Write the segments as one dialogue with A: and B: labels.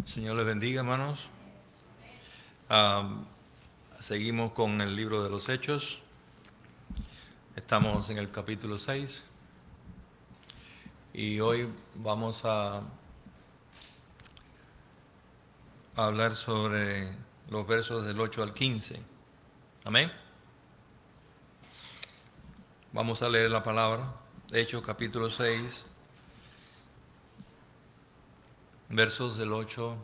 A: Señor les bendiga, hermanos. Seguimos con el libro de los Hechos. Estamos en el capítulo 6 y hoy vamos a hablar sobre los versos del 8 al 15. Amén. Vamos a leer la palabra. Hechos capítulo 6, versos del 8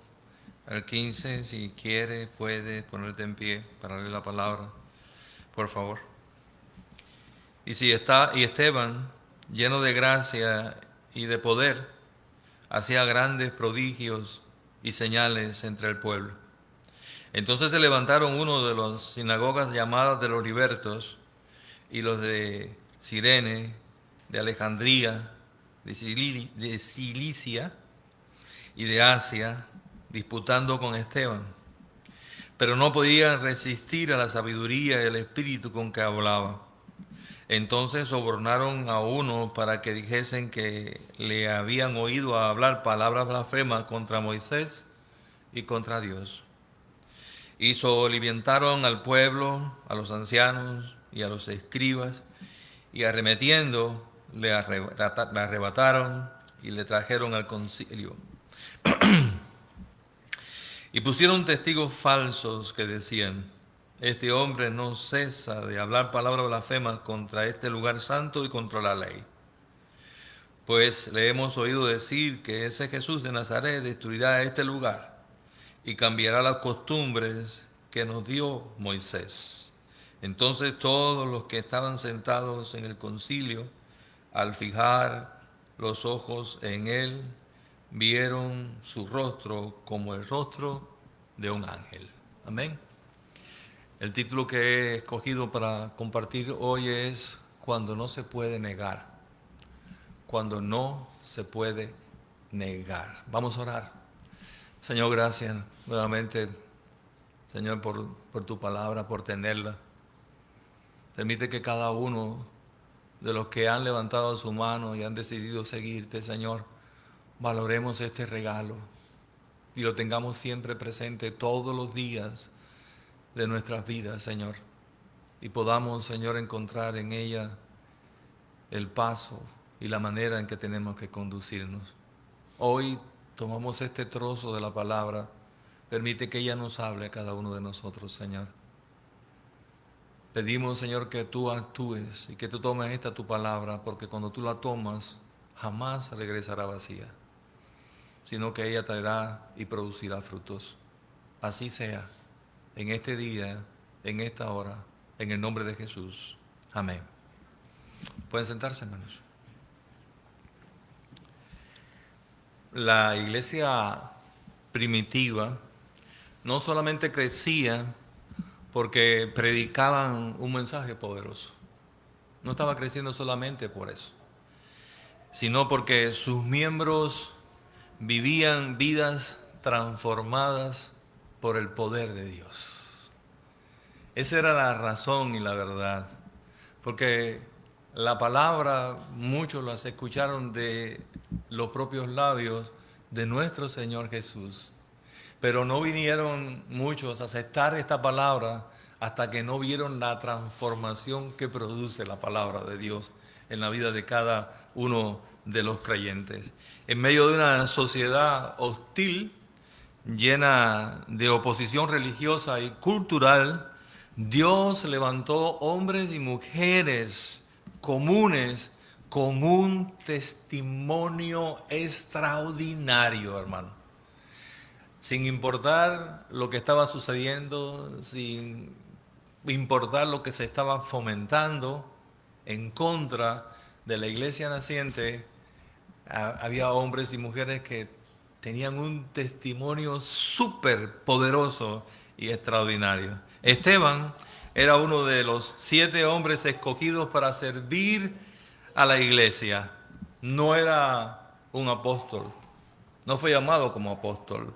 A: al 15. Si quiere, puede ponerte en pie para leer la palabra, por favor. Y Esteban, lleno de gracia y de poder, hacía grandes prodigios y señales entre el pueblo. Entonces se levantaron uno de las sinagogas llamadas de los libertos y los de Cirene, de Alejandría, de Cilicia y de Asia, disputando con Esteban. Pero no podían resistir a la sabiduría y el espíritu con que hablaba. Entonces sobornaron a uno para que dijesen que le habían oído hablar palabras blasfemas contra Moisés y contra Dios. Y soliviantaron al pueblo, a los ancianos y a los escribas, y arremetiendo le arrebataron y le trajeron al concilio. Y pusieron testigos falsos que decían: este hombre no cesa de hablar palabras blasfemas contra este lugar santo y contra la ley. Pues le hemos oído decir que ese Jesús de Nazaret destruirá este lugar y cambiará las costumbres que nos dio Moisés. Entonces todos los que estaban sentados en el concilio, al fijar los ojos en él, vieron su rostro como el rostro de un ángel. Amén. El título que he escogido para compartir hoy es Cuando no se puede negar. Cuando no se puede negar. Vamos a orar. Señor, gracias nuevamente, Señor, por tu palabra, por tenerla. Permite que cada uno de los que han levantado su mano y han decidido seguirte, Señor, valoremos este regalo y lo tengamos siempre presente todos los días de nuestras vidas, Señor, y podamos, Señor, encontrar en ella el paso y la manera en que tenemos que conducirnos. Hoy tomamos este trozo de la palabra, permite que ella nos hable a cada uno de nosotros, Señor. Pedimos, Señor, que tú actúes y que tú tomes esta tu palabra, porque cuando tú la tomas, jamás regresará vacía, sino que ella traerá y producirá frutos. Así sea, en este día, en esta hora, en el nombre de Jesús. Amén. Pueden sentarse, hermanos. La iglesia primitiva no solamente crecía porque predicaban un mensaje poderoso, no estaba creciendo solamente por eso, sino porque sus miembros vivían vidas transformadas por el poder de Dios. Esa era la razón y la verdad, porque la palabra muchos las escucharon de los propios labios de nuestro Señor Jesús, pero no vinieron muchos a aceptar esta palabra hasta que no vieron la transformación que produce la palabra de Dios en la vida de cada uno de los creyentes. En medio de una sociedad hostil, llena de oposición religiosa y cultural, Dios levantó hombres y mujeres comunes con un testimonio extraordinario, hermano. Sin importar lo que estaba sucediendo, sin importar lo que se estaba fomentando en contra de la iglesia naciente, había hombres y mujeres que tenían un testimonio súper poderoso y extraordinario. Esteban era uno de los 7 hombres escogidos para servir a la iglesia. No era un apóstol, no fue llamado como apóstol.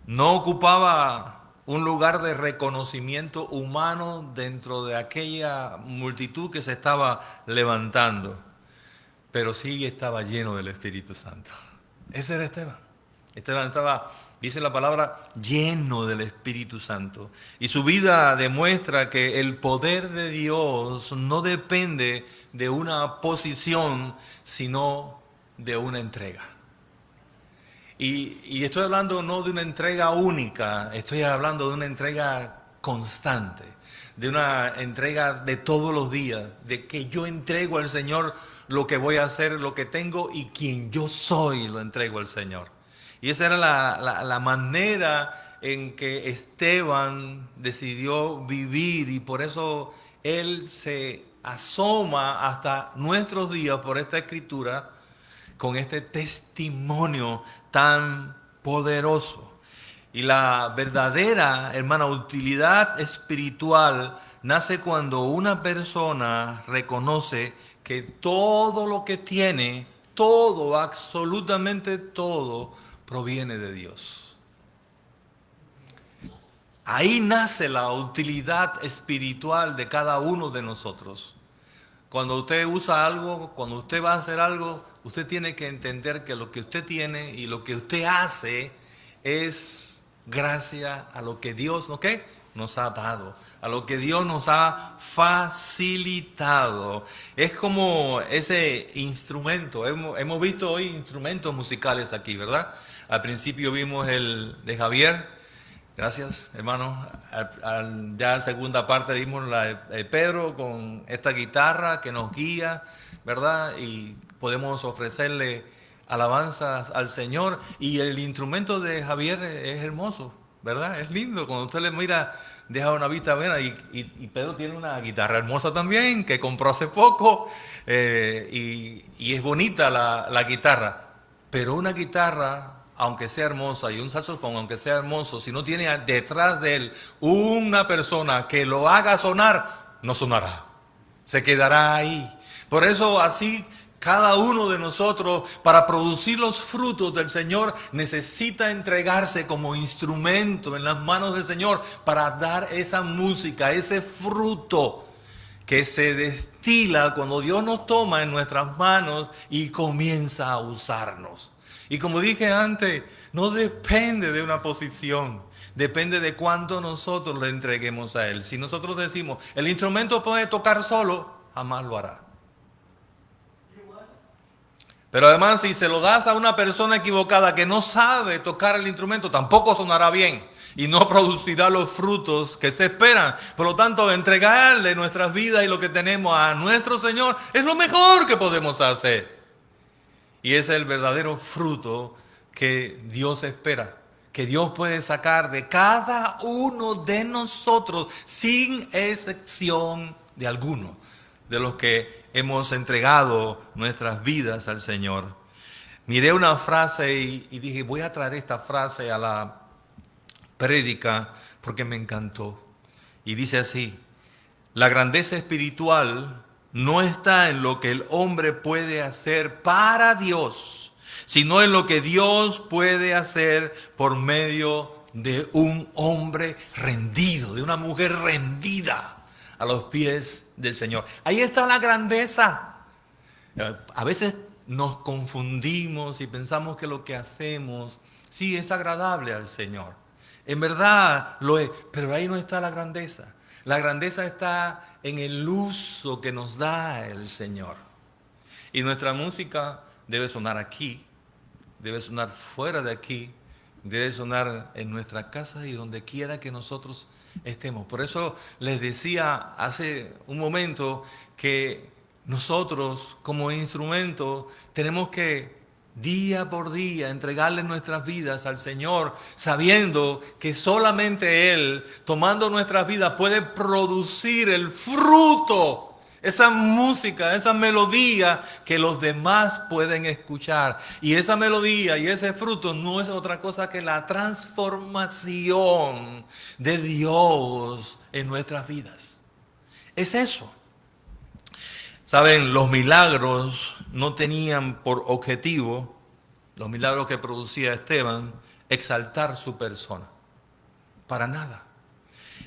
A: No ocupaba un lugar de reconocimiento humano dentro de aquella multitud que se estaba levantando, pero sí estaba lleno del Espíritu Santo. Ese era Esteban. Esteban estaba Dice la palabra lleno del Espíritu Santo. Y su vida demuestra que el poder de Dios no depende de una posición, sino de una entrega. Y estoy hablando no de una entrega única, estoy hablando de una entrega constante, de una entrega de todos los días, de que yo entrego al Señor lo que voy a hacer, lo que tengo y quien yo soy lo entrego al Señor. Y esa era la manera en que Esteban decidió vivir y por eso él se asoma hasta nuestros días por esta escritura con este testimonio tan poderoso. Y la verdadera, hermana, utilidad espiritual nace cuando una persona reconoce que todo lo que tiene, todo, absolutamente todo, proviene de Dios. Ahí nace la utilidad espiritual de cada uno de nosotros. Cuando usted usa algo, cuando usted va a hacer algo, usted tiene que entender que lo que usted tiene y lo que usted hace es gracias a lo que Dios, ¿no qué?, nos ha dado, a lo que Dios nos ha facilitado. Es como ese instrumento. Hemos visto hoy instrumentos musicales aquí, ¿verdad? Al principio vimos el de Javier. Gracias, hermano. Ya en segunda parte vimos la de Pedro con esta guitarra que nos guía, ¿verdad? Y podemos ofrecerle alabanzas al Señor. Y el instrumento de Javier es hermoso, ¿verdad? Es lindo. Cuando usted le mira, deja una vista buena. Y Pedro tiene una guitarra hermosa también, que compró hace poco. Y es bonita la guitarra. Pero una guitarra, aunque sea hermosa, y un saxofón, aunque sea hermoso, si no tiene detrás de él una persona que lo haga sonar, no sonará. Se quedará ahí. Por eso así cada uno de nosotros, para producir los frutos del Señor, necesita entregarse como instrumento en las manos del Señor para dar esa música, ese fruto que se destila cuando Dios nos toma en nuestras manos y comienza a usarnos. Y como dije antes, no depende de una posición, depende de cuánto nosotros le entreguemos a Él. Si nosotros decimos, el instrumento puede tocar solo, jamás lo hará. Pero además, si se lo das a una persona equivocada que no sabe tocar el instrumento, tampoco sonará bien y no producirá los frutos que se esperan. Por lo tanto, entregarle nuestras vidas y lo que tenemos a nuestro Señor es lo mejor que podemos hacer. Y es el verdadero fruto que Dios espera, que Dios puede sacar de cada uno de nosotros, sin excepción de alguno, de los que hemos entregado nuestras vidas al Señor. Miré una frase y dije, voy a traer esta frase a la prédica porque me encantó. Y dice así: la grandeza espiritual no está en lo que el hombre puede hacer para Dios, sino en lo que Dios puede hacer por medio de un hombre rendido, de una mujer rendida a los pies del Señor. Ahí está la grandeza. A veces nos confundimos y pensamos que lo que hacemos sí es agradable al Señor. En verdad lo es, pero ahí no está la grandeza. La grandeza está en el uso que nos da el Señor. Y nuestra música debe sonar aquí, debe sonar fuera de aquí, debe sonar en nuestra casa y donde quiera que nosotros estemos. Por eso les decía hace un momento que nosotros como instrumento tenemos que día por día entregarle nuestras vidas al Señor, sabiendo que solamente Él, tomando nuestras vidas, puede producir el fruto, esa música, esa melodía que los demás pueden escuchar. Y esa melodía y ese fruto no es otra cosa que la transformación de Dios en nuestras vidas. Es eso. Saben, los milagros no tenían por objetivo, los milagros que producía Esteban, exaltar su persona. Para nada.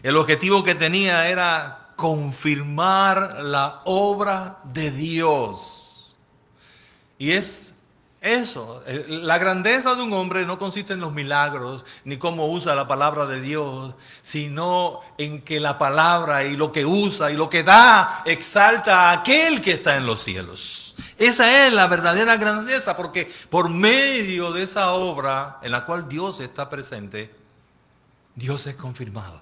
A: El objetivo que tenía era confirmar la obra de Dios. Y es Eso, la grandeza de un hombre no consiste en los milagros, ni cómo usa la palabra de Dios, sino en que la palabra y lo que usa y lo que da exalta a aquel que está en los cielos. Esa es la verdadera grandeza, porque por medio de esa obra en la cual Dios está presente, Dios es confirmado.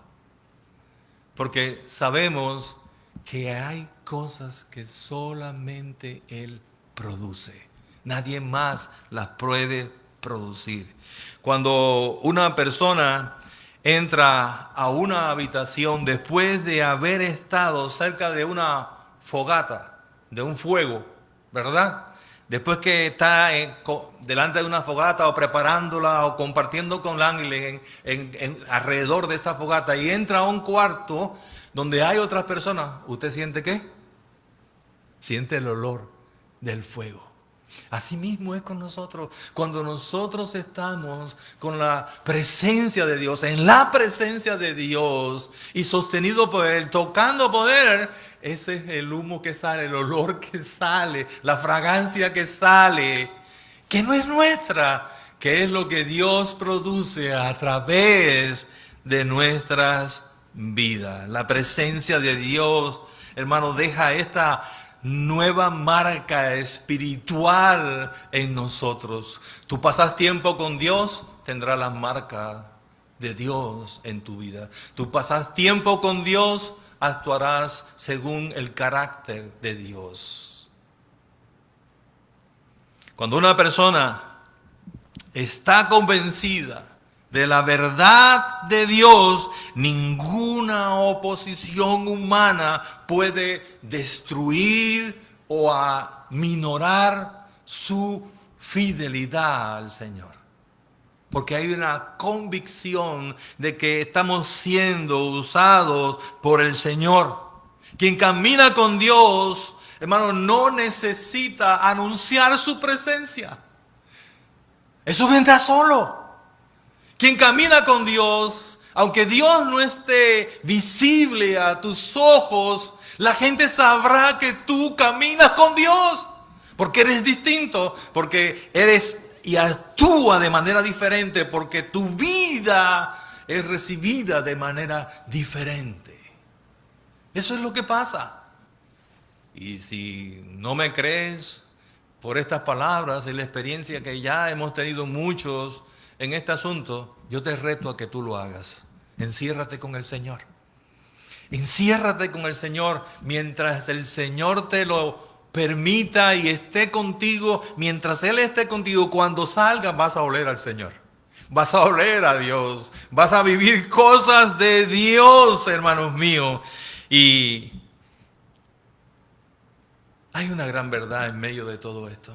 A: Porque sabemos que hay cosas que solamente Él produce. Nadie más las puede producir. Cuando una persona entra a una habitación después de haber estado cerca de una fogata, de un fuego, ¿verdad? Después que está delante de una fogata o preparándola o compartiendo con el ángel alrededor de esa fogata y entra a un cuarto donde hay otras personas, ¿usted siente qué? Siente el olor del fuego. Así mismo es con nosotros. Cuando nosotros estamos con la presencia de Dios, en la presencia de Dios y sostenido por Él, tocando poder, ese es el humo que sale, el olor que sale, la fragancia que sale, que no es nuestra, que es lo que Dios produce a través de nuestras vidas. La presencia de Dios, hermano, deja esta nueva marca espiritual en nosotros. Tú pasas tiempo con Dios, tendrás las marcas de Dios en tu vida. Tú pasas tiempo con Dios, actuarás según el carácter de Dios. Cuando una persona está convencida de la verdad de Dios, ninguna oposición humana puede destruir o aminorar su fidelidad al Señor. Porque hay una convicción de que estamos siendo usados por el Señor. Quien camina con Dios, hermano, no necesita anunciar su presencia. Eso vendrá solo. Quien camina con Dios, aunque Dios no esté visible a tus ojos, la gente sabrá que tú caminas con Dios, porque eres distinto, porque eres y actúa de manera diferente, porque tu vida es recibida de manera diferente. Eso es lo que pasa. Y si no me crees por estas palabras y la experiencia que ya hemos tenido muchos en este asunto, yo te reto a que tú lo hagas. Enciérrate con el Señor. Enciérrate con el Señor mientras el Señor te lo permita y esté contigo. Mientras Él esté contigo, cuando salgas vas a oler al Señor. Vas a oler a Dios. Vas a vivir cosas de Dios, hermanos míos. Y hay una gran verdad en medio de todo esto.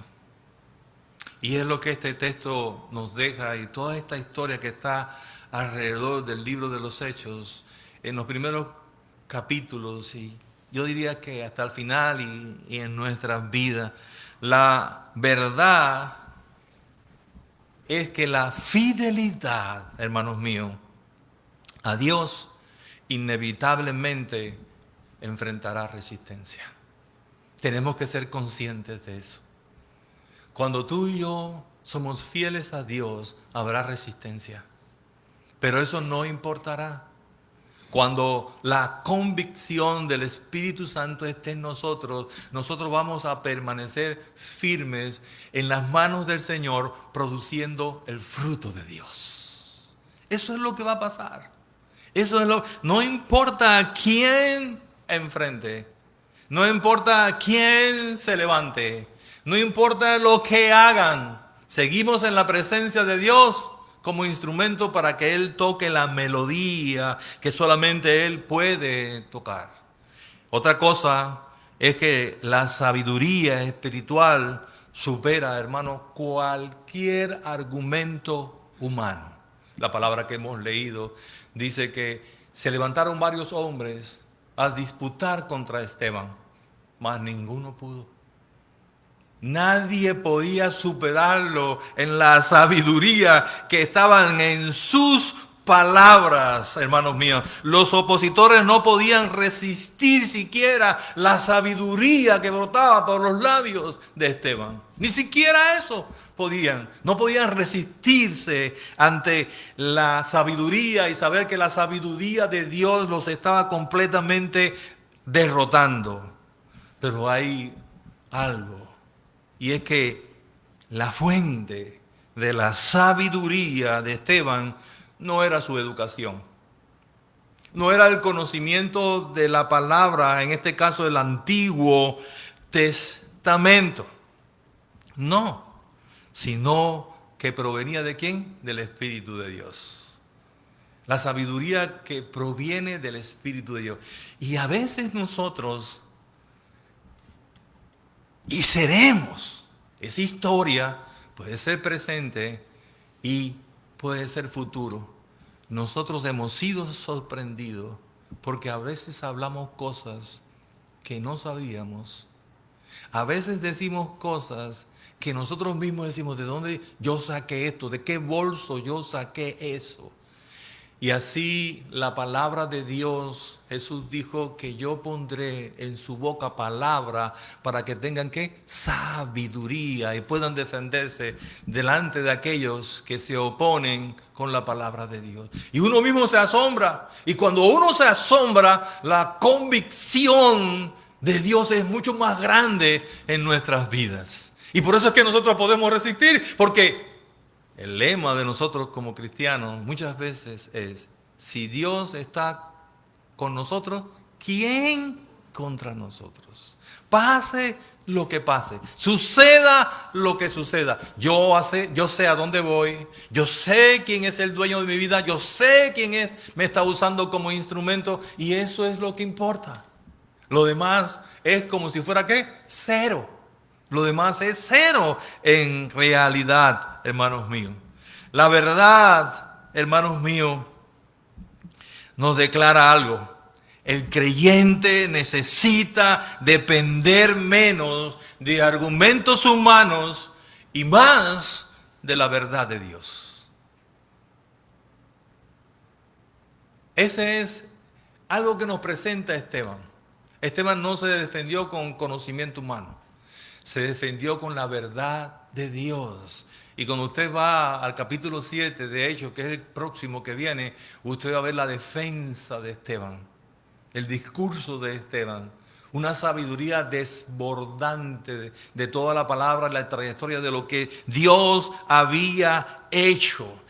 A: Y es lo que este texto nos deja y toda esta historia que está alrededor del libro de los Hechos, en los primeros capítulos y yo diría que hasta el final y en nuestras vidas. La verdad es que la fidelidad, hermanos míos, a Dios inevitablemente enfrentará resistencia. Tenemos que ser conscientes de eso. Cuando tú y yo somos fieles a Dios, habrá resistencia. Pero eso no importará. Cuando la convicción del Espíritu Santo esté en nosotros, nosotros vamos a permanecer firmes en las manos del Señor, produciendo el fruto de Dios. Eso es lo que va a pasar. No importa a quién enfrente, no importa quién se levante, no importa lo que hagan, seguimos en la presencia de Dios como instrumento para que Él toque la melodía que solamente Él puede tocar. Otra cosa es que la sabiduría espiritual supera, hermano, cualquier argumento humano. La palabra que hemos leído dice que se levantaron varios hombres a disputar contra Esteban, mas ninguno pudo. Nadie podía superarlo en la sabiduría que estaban en sus palabras, hermanos míos. Los opositores no podían resistir siquiera la sabiduría que brotaba por los labios de Esteban. Ni siquiera eso podían. No podían resistirse ante la sabiduría y saber que la sabiduría de Dios los estaba completamente derrotando. Pero hay algo, y es que la fuente de la sabiduría de Esteban no era su educación, no era el conocimiento de la palabra, en este caso del Antiguo Testamento, no, sino que provenía ¿de quién? Del Espíritu de Dios. La sabiduría que proviene del Espíritu de Dios. Y a veces nosotros, y seremos, esa historia puede ser presente y puede ser futuro. Nosotros hemos sido sorprendidos porque a veces hablamos cosas que no sabíamos. A veces decimos cosas que nosotros mismos decimos, ¿de dónde yo saqué esto? ¿De qué bolso yo saqué eso? Y así la palabra de Dios, Jesús dijo que yo pondré en su boca palabra para que tengan ¿qué? Sabiduría y puedan defenderse delante de aquellos que se oponen con la palabra de Dios. Y uno mismo se asombra. Y cuando uno se asombra, la convicción de Dios es mucho más grande en nuestras vidas. Y por eso es que nosotros podemos resistir, porque el lema de nosotros como cristianos muchas veces es, si Dios está con nosotros, ¿quién contra nosotros? Pase lo que pase, suceda lo que suceda. Yo sé a dónde voy, yo sé quién es el dueño de mi vida, yo sé quién me está usando como instrumento y eso es lo que importa. Lo demás es como si fuera ¿qué? Cero. Lo demás es cero en realidad, hermanos míos. La verdad, hermanos míos, nos declara algo. El creyente necesita depender menos de argumentos humanos y más de la verdad de Dios. Ese es algo que nos presenta Esteban. Esteban no se defendió con conocimiento humano. Se defendió con la verdad de Dios. Y cuando usted va al capítulo 7, de Hechos, que es el próximo que viene, usted va a ver la defensa de Esteban, el discurso de Esteban, una sabiduría desbordante de toda la palabra, la trayectoria de lo que Dios había hecho.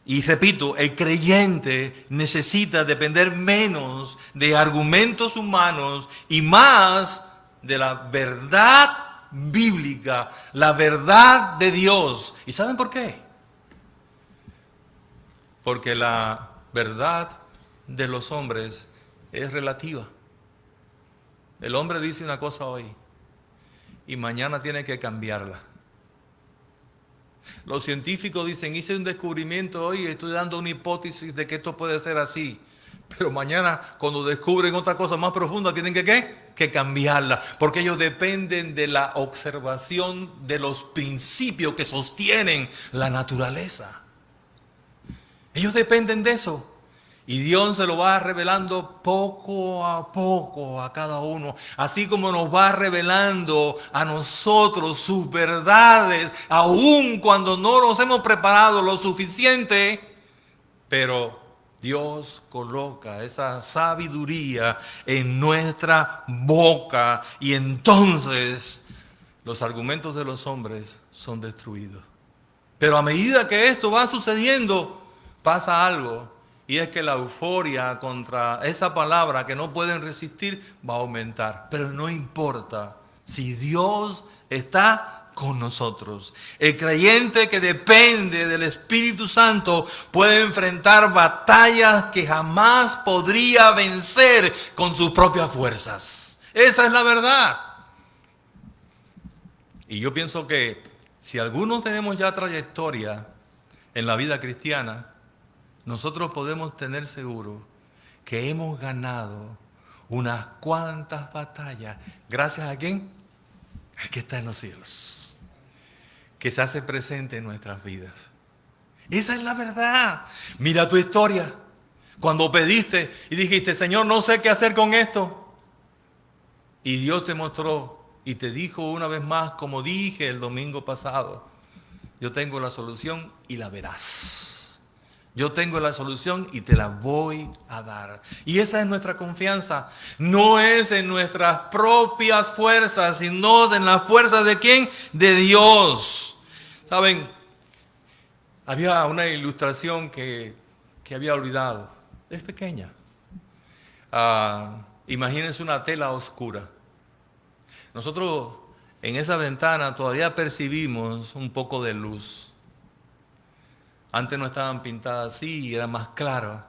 A: Y repito, el creyente necesita depender menos de argumentos humanos y más de la verdad bíblica, la verdad de Dios. ¿Y saben por qué? Porque la verdad de los hombres es relativa. El hombre dice una cosa hoy y mañana tiene que cambiarla. Los científicos dicen, hice un descubrimiento hoy y estoy dando una hipótesis de que esto puede ser así. Pero mañana, cuando descubren otra cosa más profunda, tienen que ¿qué? Que cambiarla. Porque ellos dependen de la observación de los principios que sostienen la naturaleza. Ellos dependen de eso. Y Dios se lo va revelando poco a cada uno. Así como nos va revelando a nosotros sus verdades, aun cuando no nos hemos preparado lo suficiente. Pero Dios coloca esa sabiduría en nuestra boca y entonces los argumentos de los hombres son destruidos. Pero a medida que esto va sucediendo, pasa algo. Y es que la euforia contra esa palabra que no pueden resistir va a aumentar. Pero no importa si Dios está con nosotros. El creyente que depende del Espíritu Santo puede enfrentar batallas que jamás podría vencer con sus propias fuerzas. Esa es la verdad. Y yo pienso que si algunos tenemos ya trayectoria en la vida cristiana, nosotros podemos tener seguro que hemos ganado unas cuantas batallas. ¿Gracias a quién? Al que está en los cielos, que se hace presente en nuestras vidas. Esa es la verdad. Mira tu historia. Cuando pediste y dijiste, Señor, no sé qué hacer con esto. Y Dios te mostró y te dijo una vez más, como dije el domingo pasado, yo tengo la solución y la verás. Yo tengo la solución y te la voy a dar. Y esa es nuestra confianza. No es en nuestras propias fuerzas, sino en las fuerzas de ¿quién? De Dios. ¿Saben? Había una ilustración que había olvidado. Es pequeña. Imagínense una tela oscura. Nosotros en esa ventana todavía percibimos un poco de luz. Antes no estaban pintadas así y era más clara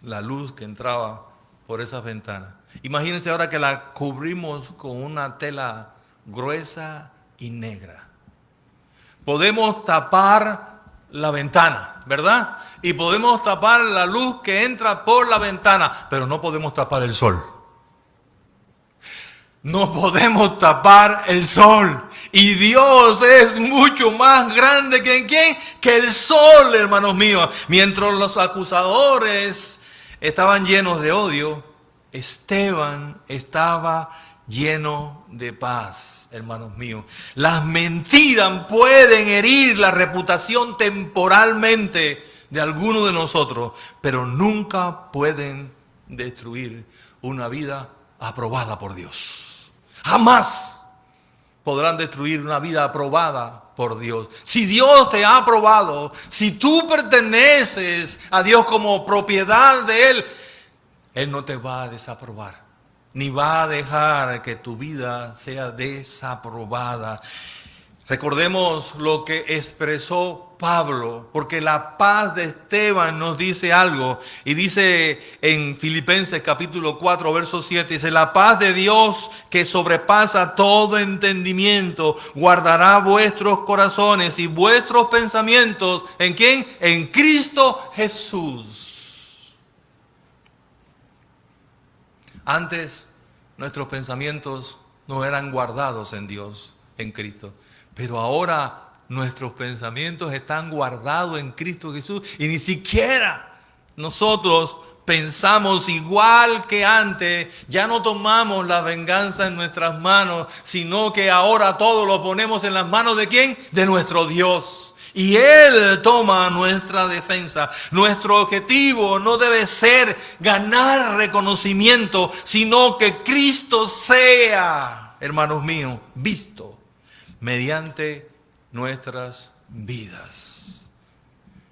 A: la luz que entraba por esas ventanas. Imagínense ahora que la cubrimos con una tela gruesa y negra. Podemos tapar la ventana, ¿verdad? Y podemos tapar la luz que entra por la ventana, pero no podemos tapar el sol. No podemos tapar el sol. Y Dios es mucho más grande que ¿quién? Que el sol, hermanos míos. Mientras los acusadores estaban llenos de odio, Esteban estaba lleno de paz, hermanos míos. Las mentiras pueden herir la reputación temporalmente de alguno de nosotros, pero nunca pueden destruir una vida aprobada por Dios. Jamás podrán destruir una vida aprobada por Dios. Si Dios te ha aprobado, si tú perteneces a Dios como propiedad de Él, Él no te va a desaprobar, ni va a dejar que tu vida sea desaprobada. Recordemos lo que expresó Pablo, porque la paz de Esteban nos dice algo. Y dice en Filipenses capítulo 4, verso 7, dice, la paz de Dios que sobrepasa todo entendimiento, guardará vuestros corazones y vuestros pensamientos. ¿En quién? En Cristo Jesús. Antes nuestros pensamientos no eran guardados en Dios, en Cristo. Pero ahora nuestros pensamientos están guardados en Cristo Jesús y ni siquiera nosotros pensamos igual que antes. Ya no tomamos la venganza en nuestras manos, sino que ahora todo lo ponemos en las manos ¿de quién? De nuestro Dios. Y Él toma nuestra defensa. Nuestro objetivo no debe ser ganar reconocimiento, sino que Cristo sea, hermanos míos, visto mediante nuestras vidas.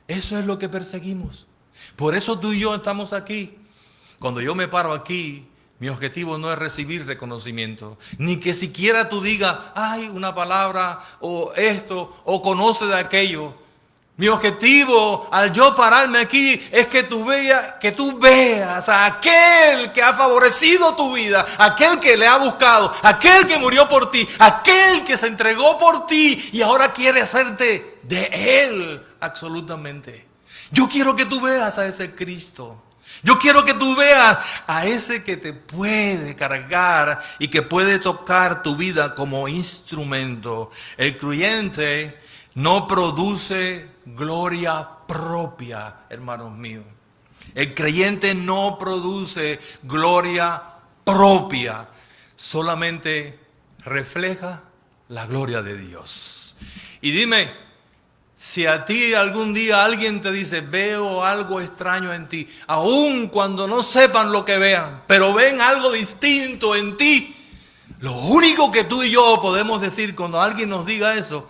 A: Eso es lo que perseguimos. Por eso tú y yo estamos aquí. Cuando yo me paro aquí, mi objetivo no es recibir reconocimiento, ni que siquiera tú digas, ay, una palabra, o esto, o conoce de aquello. Mi objetivo al yo pararme aquí es que tú veas a aquel que ha favorecido tu vida, aquel que le ha buscado, aquel que murió por ti, aquel que se entregó por ti y ahora quiere hacerte de él absolutamente. Yo quiero que tú veas a ese Cristo. Yo quiero que tú veas a ese que te puede cargar y que puede tocar tu vida como instrumento. El creyente no produce gloria propia, hermanos míos. El creyente no produce gloria propia, solamente refleja la gloria de Dios. Y dime, si a ti algún día alguien te dice, veo algo extraño en ti, aun cuando no sepan lo que vean, pero ven algo distinto en ti, lo único que tú y yo podemos decir cuando alguien nos diga eso,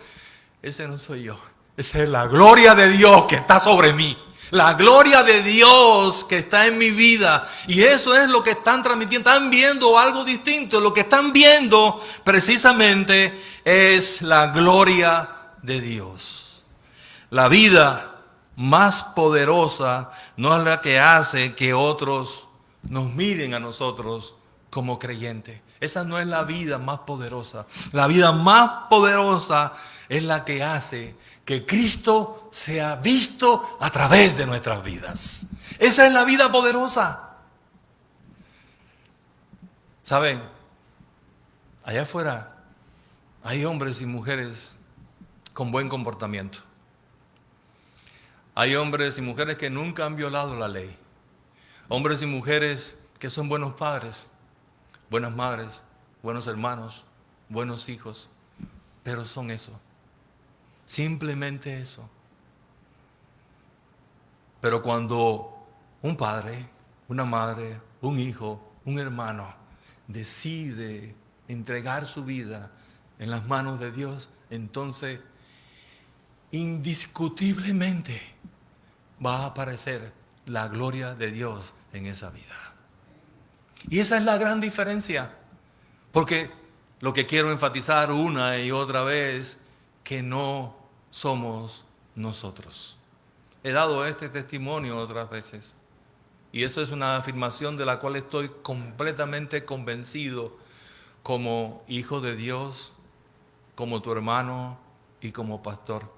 A: ese no soy yo. Esa es la gloria de Dios que está sobre mí. La gloria de Dios que está en mi vida. Y eso es lo que están transmitiendo. Están viendo algo distinto. Lo que están viendo precisamente es la gloria de Dios. La vida más poderosa no es la que hace que otros nos miren a nosotros como creyentes. Esa no es la vida más poderosa. La vida más poderosa es la que hace que Cristo sea visto a través de nuestras vidas. Esa es la vida poderosa. ¿Saben? Allá afuera hay hombres y mujeres con buen comportamiento. Hay hombres y mujeres que nunca han violado la ley. Hombres y mujeres que son buenos padres, buenas madres, buenos hermanos, buenos hijos, pero son eso. Simplemente eso. Pero cuando un padre, una madre, un hijo, un hermano decide entregar su vida en las manos de Dios, entonces indiscutiblemente va a aparecer la gloria de Dios en esa vida. Y esa es la gran diferencia, porque lo que quiero enfatizar una y otra vez, que no somos nosotros. He dado este testimonio otras veces, y eso es una afirmación de la cual estoy completamente convencido como hijo de Dios, como tu hermano y como pastor.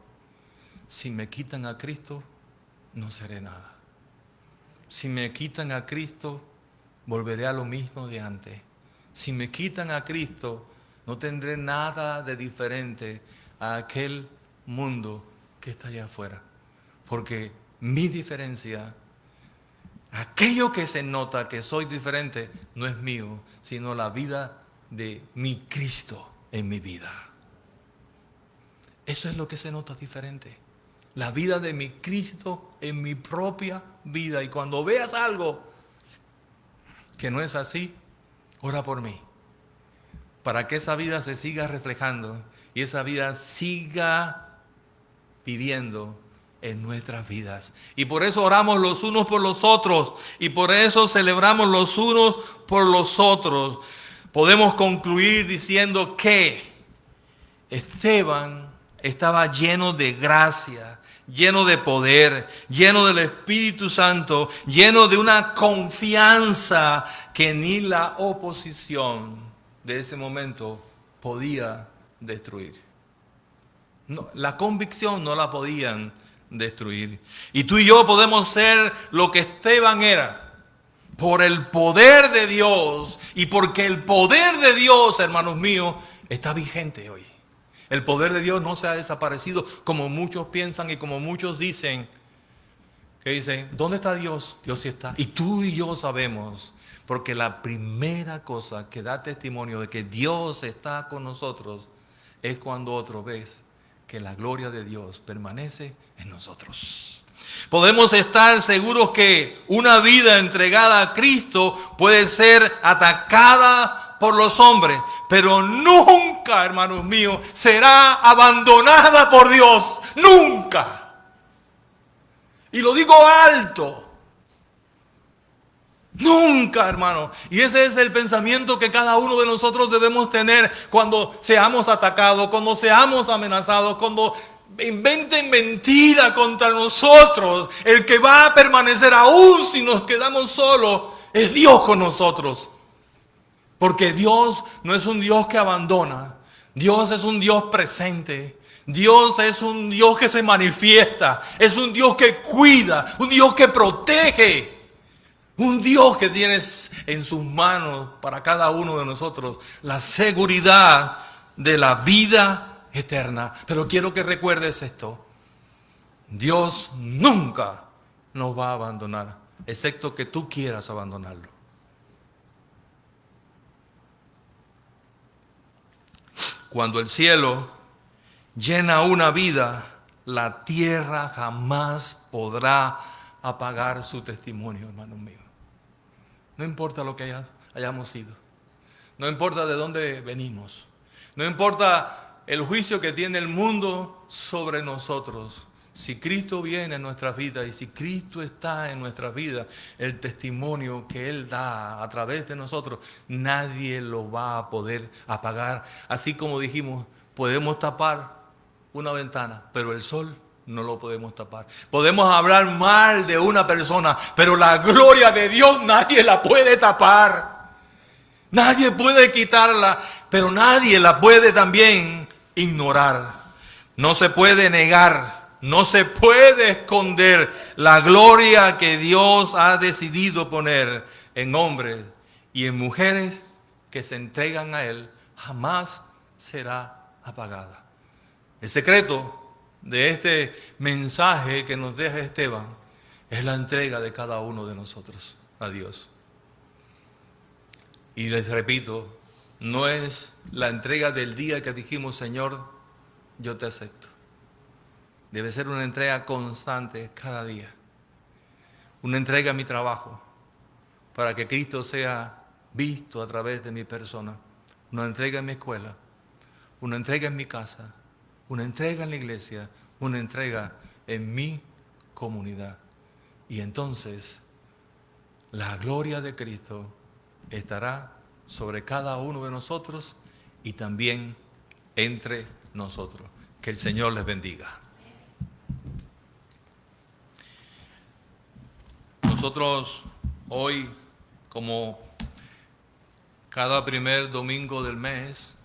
A: Si me quitan a Cristo, no seré nada. Si me quitan a Cristo, volveré a lo mismo de antes. Si me quitan a Cristo, no tendré nada de diferente a aquel mundo que está allá afuera. Porque mi diferencia, aquello que se nota que soy diferente, no es mío, sino la vida de mi Cristo en mi vida. Eso es lo que se nota diferente. La vida de mi Cristo en mi propia vida. Y cuando veas algo que no es así, ora por mí, para que esa vida se siga reflejando y esa vida siga viviendo en nuestras vidas. Y por eso oramos los unos por los otros, y por eso celebramos los unos por los otros. Podemos concluir diciendo que Esteban estaba lleno de gracia, lleno de poder, lleno del Espíritu Santo, lleno de una confianza que ni la oposición de ese momento podía destruir. No, la convicción no la podían destruir. Y tú y yo podemos ser lo que Esteban era, por el poder de Dios, y porque el poder de Dios, hermanos míos, está vigente hoy. El poder de Dios no se ha desaparecido como muchos piensan y como muchos dicen. Que dicen, ¿dónde está Dios? Dios sí está. Y tú y yo sabemos, porque la primera cosa que da testimonio de que Dios está con nosotros es cuando otro ves que la gloria de Dios permanece en nosotros. Podemos estar seguros que una vida entregada a Cristo puede ser atacada por los hombres, pero nunca, hermanos míos, será abandonada por Dios. Nunca. Y lo digo alto. Nunca, hermano. Y ese es el pensamiento que cada uno de nosotros debemos tener cuando seamos atacados, cuando seamos amenazados, cuando inventen mentira contra nosotros. El que va a permanecer aún si nos quedamos solos es Dios con nosotros. Porque Dios no es un Dios que abandona. Dios es un Dios presente. Dios es un Dios que se manifiesta. Es un Dios que cuida. Un Dios que protege. Un Dios que tiene en sus manos para cada uno de nosotros la seguridad de la vida eterna. Pero quiero que recuerdes esto. Dios nunca nos va a abandonar, excepto que tú quieras abandonarlo. Cuando el cielo llena una vida, la tierra jamás podrá apagar su testimonio, hermanos míos. No importa lo que hayamos sido. No importa de dónde venimos. No importa el juicio que tiene el mundo sobre nosotros. Si Cristo viene en nuestras vidas y si Cristo está en nuestras vidas, el testimonio que Él da a través de nosotros, nadie lo va a poder apagar. Así como dijimos, podemos tapar una ventana, pero el sol no lo podemos tapar. Podemos hablar mal de una persona, pero la gloria de Dios nadie la puede tapar. Nadie puede quitarla, pero nadie la puede también ignorar. No se puede negar, no se puede esconder la gloria que Dios ha decidido poner en hombres y en mujeres que se entregan a Él. Jamás será apagada. El secreto de este mensaje que nos deja Esteban es la entrega de cada uno de nosotros a Dios. Y les repito, no es la entrega del día que dijimos, Señor, yo te acepto. Debe ser una entrega constante cada día. Una entrega a mi trabajo, para que Cristo sea visto a través de mi persona. Una entrega en mi escuela, una entrega en mi casa, una entrega en la iglesia, una entrega en mi comunidad. Y entonces la gloria de Cristo estará sobre cada uno de nosotros y también entre nosotros. Que el Señor les bendiga. Nosotros hoy, como cada primer domingo del mes,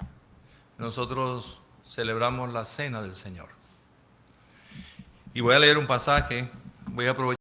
A: nosotros celebramos la Cena del Señor. Y voy a leer un pasaje, voy a aprovechar